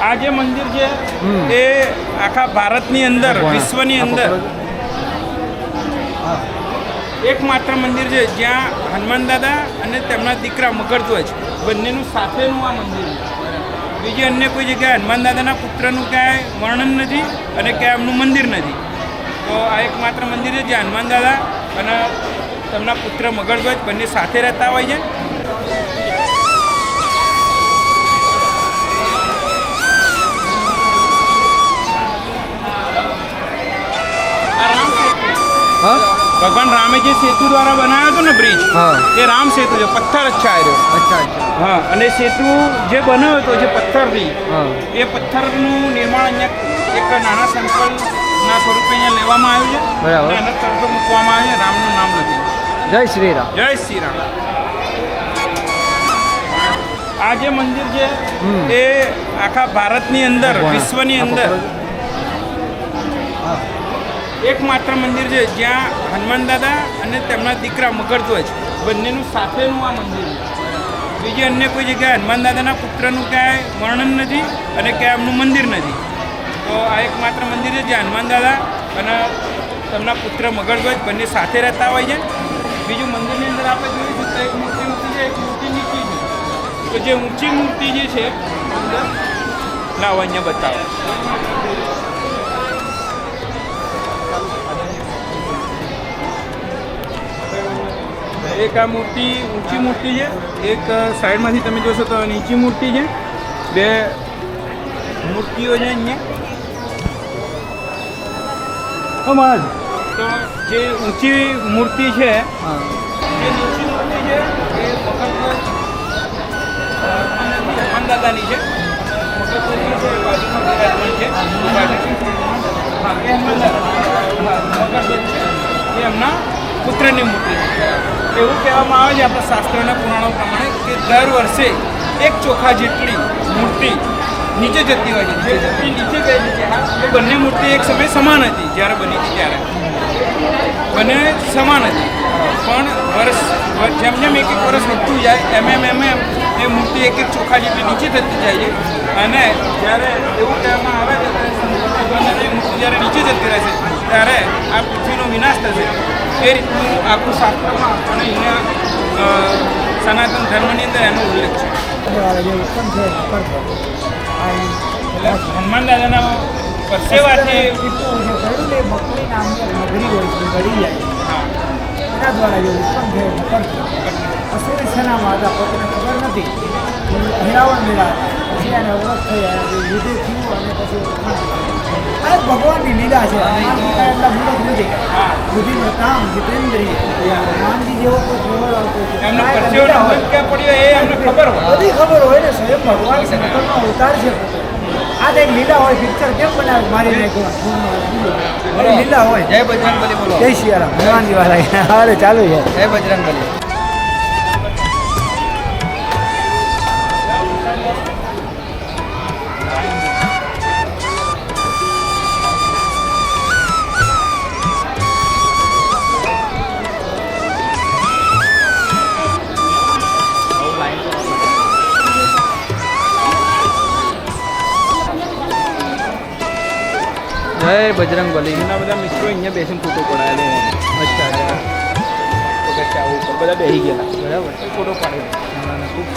આ જે મંદિર છે એ આખા ભારતની અંદર વિશ્વની અંદર એકમાત્ર મંદિર છે જ્યાં હનુમાન દાદા અને તેમના દીકરા મકરધ્વજ બંનેનું સાથેનું આ મંદિર છે. બીજી અન્ય કોઈ જગ્યાએ હનુમાન દાદાના પુત્રનું ક્યાંય વર્ણન નથી અને ક્યાંય એમનું મંદિર નથી. તો આ એકમાત્ર મંદિર છે જ્યાં હનુમાન દાદા અને તેમના પુત્ર મકરધ્વજ બંને સાથે રહેતા હોય છે. ભગવાન રામે જે સેતુ દ્વારા બનાવ્યો હતો ને બ્રિજ, એ રામ સેતુ છે, પથ્થર જ છે આવ્યો. હા, અને સેતુ જે બનાવ્યો હતો જે પથ્થરથી, એ પથ્થરનું નિર્માણ અહીંયા એક નાના સંકલ્પના સ્વરૂપે અહીંયા લેવામાં આવ્યું છે અને એના તરફ મૂકવામાં આવ્યું છે. રામનું નામ નથી. જય શ્રી રામ. જય શ્રી રામ. આ જે મંદિર છે એ આખા ભારતની અંદર વિશ્વની અંદર એકમાત્ર મંદિર છે જ્યાં હનુમાન દાદા અને તેમના દીકરા મકરધ્વજ બંનેનું સાથેનું આ મંદિર છે. બીજી અન્ય કોઈ જગ્યાએ હનુમાન દાદાના પુત્રનું ક્યાંય વર્ણન નથી અને ક્યાંય એમનું મંદિર નથી. તો આ એકમાત્ર મંદિર છે જ્યાં હનુમાન દાદા અને તેમના પુત્ર મકરધ્વજ બંને સાથે રહેતા હોય છે. બીજું મંદિરની અંદર આપણે જોઈશું તો એક મૂર્તિ છે, એક મૂર્તિ નીચી છે. તો જે ઊંચી મૂર્તિ જે છે અંદર લાવો અહીંયા બતાવો. એક આ મૂર્તિ ઊંચી મૂર્તિ છે, એક સાઈડમાંથી તમે જોશો તો નીચી મૂર્તિ છે. બે મૂર્તિઓ છે અહીંયા. તો જે ઊંચી મૂર્તિ છે, જે નીચી મૂર્તિ છે એ હનુમાન દાદાની છે. મકરધ્વજ છે બાજુમાં બિરાજમાન છે. મકરધ્વજ છે એ એમના પુત્રની મૂર્તિ છે. એવું કહેવામાં આવે છે આપણા શાસ્ત્રોના પુરાણો પ્રમાણે કે દર વર્ષે એક ચોખા જેટલી મૂર્તિ નીચે જતી હોય છે. જે મૂર્તિ નીચે ગયેલી છે એ બંને મૂર્તિ એક સમય સમાન હતી. જ્યારે બની હતી ત્યારે બંને સમાન હતી, પણ જેમ જેમ એક એક વર્ષ વધતું જાય એમ એ મૂર્તિ એક એક ચોખા જેટલી નીચે થતી જાય છે. અને જ્યારે એવું કહેવામાં આવે છે કે મૂર્તિ જ્યારે નીચે જતી રહેશે ત્યારે આ પૃથ્વીનો વિનાશ થશે. એ રીતનું આખું શાસ્ત્રમાં અને અહીંયા સનાતન ધર્મની અંદર એનો ઉલ્લેખ છે. હનુમાન દાદાના પરસેવાથી એના દ્વારા જે ઉત્પન્ન થયો અસુરી સેનામાં હતા, પોતાને ખબર નથી. હિરાવણ મેળા પછી એને અવરોધ થયા, યુદ્ધ થયું અને પછી આ ભગવાનની લીલા છે. એટલા મૂળક નથી. બુદ્ધિમત્તામ જીતેન્દ્રિય હનુમાનજી જેવો કોઈ પ્રવર આવતો પડ્યો એ અમને ખબર હોય, બધી ખબર હોય ને. સ્વયં ભગવાન સંકલ્પનો અવતાર છે. આ એક લીલા હોય. પિક્ચર કેમ બનાવે મારી નાખ્યું લીલા હોય. જય બજરંગબલી બોલો. જય શ્રી રામ. હનુમાનજી વાળા હારે ચાલુ છે. જય બજરંગબલી. જય બજરંગબલી. એના બધા મિત્રો અહીંયા બેસીને ફોટો પડાયેલો. અચ્છા, બધા બેસી ગયેલા. બરાબર, ફોટો પાડેલો. ખૂબ